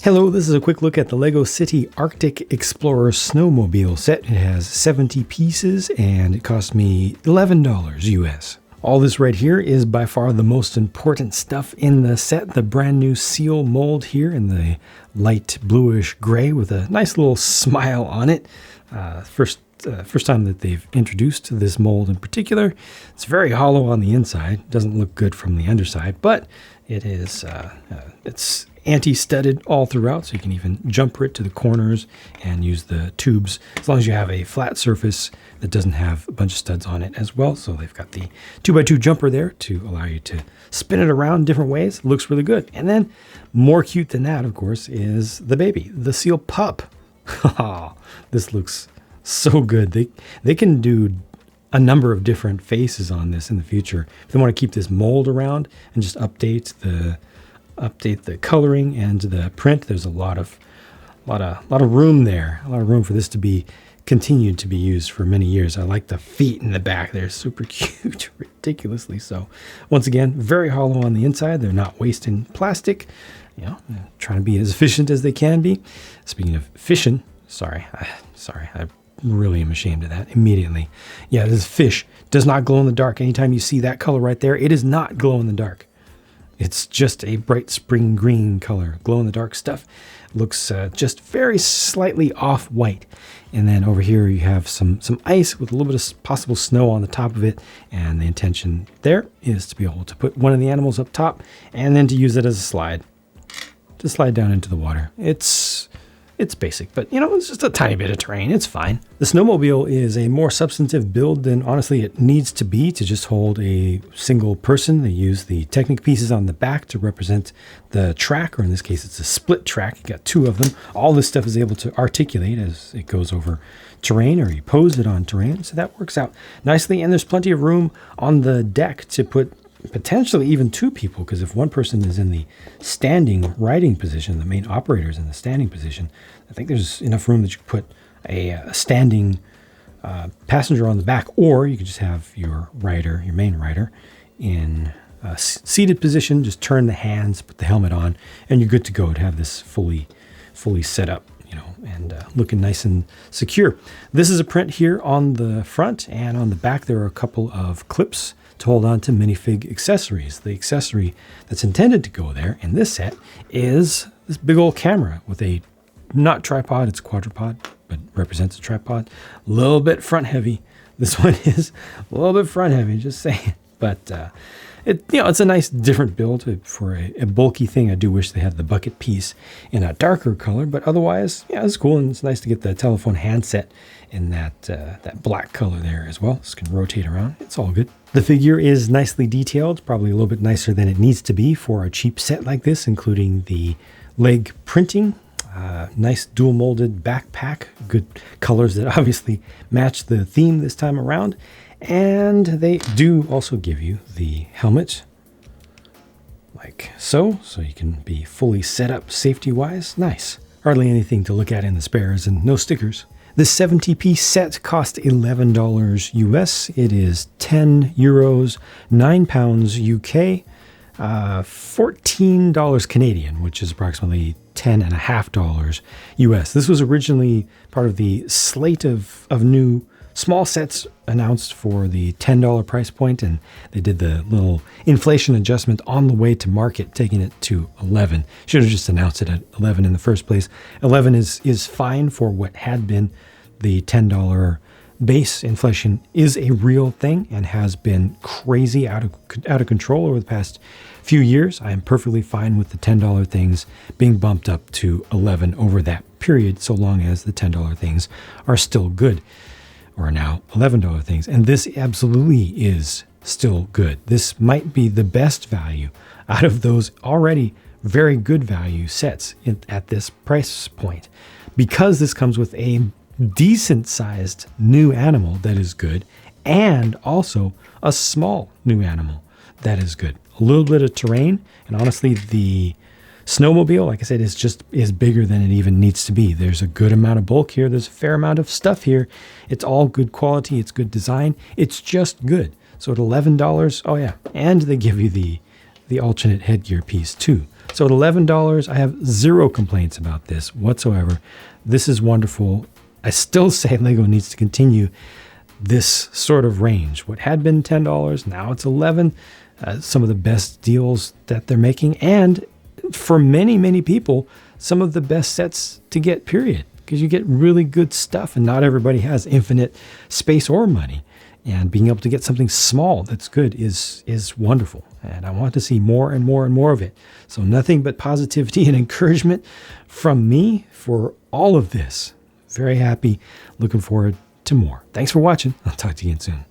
Hello, this is a quick look at the LEGO City Arctic Explorer Snowmobile set. It has 70 pieces and it cost me $11 US. All this right here is by far the most important stuff in the set. The brand new seal mold here in the light bluish gray with a nice little smile on it. First time that they've introduced this mold in particular. It's very hollow on the inside. Doesn't look good from the underside, but it is it's anti-studded all throughout, so you can even jumper it to the corners and use the tubes as long as you have a flat surface that doesn't have a bunch of studs on it as well. So they've got the 2x2 jumper there to allow you to spin it around different ways. It looks really good. And then more cute than that, of course, is the baby, the seal pup. This looks so good. They can do a number of different faces on this in the future. If they want to keep this mold around and just update the coloring and the print, there's a lot of room there. A lot of room for this to be continued to be used for many years. I like the feet in the back. They're super cute, ridiculously so. Once again, very hollow on the inside. They're not wasting plastic. You know, trying to be as efficient as they can be. Speaking of efficient, I really am ashamed of that immediately. Yeah, this fish does not glow in the dark. Anytime you see that color right there, it is not glow in the dark. It's just a bright spring green color. Glow in the dark stuff looks just very slightly off white. And then over here you have some ice with a little bit of possible snow on the top of it. And the intention there is to be able to put one of the animals up top and then to use it as a slide. To slide down into the water. It's basic, but you know, it's just a tiny bit of terrain. It's fine. The Snowmobile is a more substantive build than honestly it needs to be to just hold a single person. They use the Technic pieces on the back to represent the track, or in this case, it's a split track. You got two of them. All this stuff is able to articulate as it goes over terrain, or you pose it on terrain. So that works out nicely. And there's plenty of room on the deck to put potentially even two people, because if one person is in the standing riding position, the main operator is in the standing position, I think there's enough room that you could put a standing passenger on the back, or you could just have your rider, your main rider, in a seated position, just turn the hands, put the helmet on, and you're good to go to have this fully set up, you know, and looking nice and secure. This is a print here on the front, and on the back there are a couple of clips to hold on to minifig accessories. The accessory that's intended to go there in this set is this big old camera with a not tripod, it's quadrupod, but represents a tripod. A little bit front heavy. This one is a little bit front heavy, just saying. But it's a nice different build for a bulky thing. I do wish they had the bucket piece in a darker color, but otherwise, yeah, it's cool, and it's nice to get the telephone handset in that black color there as well. This can rotate around. It's all good. The figure is nicely detailed, probably a little bit nicer than it needs to be for a cheap set like this, including the leg printing. Nice dual molded backpack, good colors that obviously match the theme this time around. And they do also give you the helmet like so you can be fully set up safety-wise. Nice. Hardly anything to look at in the spares and no stickers. This 70-piece set cost $11 US. It is 10 euros, 9 pounds UK, $14 Canadian, which is approximately $10.50 US. This was originally part of the slate of new small sets announced for the $10 price point, and they did the little inflation adjustment on the way to market, taking it to 11. Should have just announced it at 11 in the first place. 11 is fine for what had been the $10 base. Inflation is a real thing and has been crazy out of control over the past few years. I am perfectly fine with the $10 things being bumped up to 11 over that period, so long as the $10 things are still good, or now $11 things. And this absolutely is still good. This might be the best value out of those already very good value sets at this price point, because this comes with a decent sized new animal that is good, and also a small new animal that is good. A little bit of terrain, and honestly the Snowmobile, like I said, is bigger than it even needs to be. There's a good amount of bulk here. There's a fair amount of stuff here. It's all good quality. It's good design. It's just good. So at $11, oh yeah. And they give you the alternate headgear piece too. So at $11, I have zero complaints about this whatsoever. This is wonderful. I still say Lego needs to continue this sort of range. What had been $10, now it's $11. Some of the best deals that they're making, and for many, many people, some of the best sets to get, period. Because you get really good stuff, and not everybody has infinite space or money. And being able to get something small that's good is wonderful. And I want to see more and more and more of it. So nothing but positivity and encouragement from me for all of this. Very happy. Looking forward to more. Thanks for watching. I'll talk to you again soon.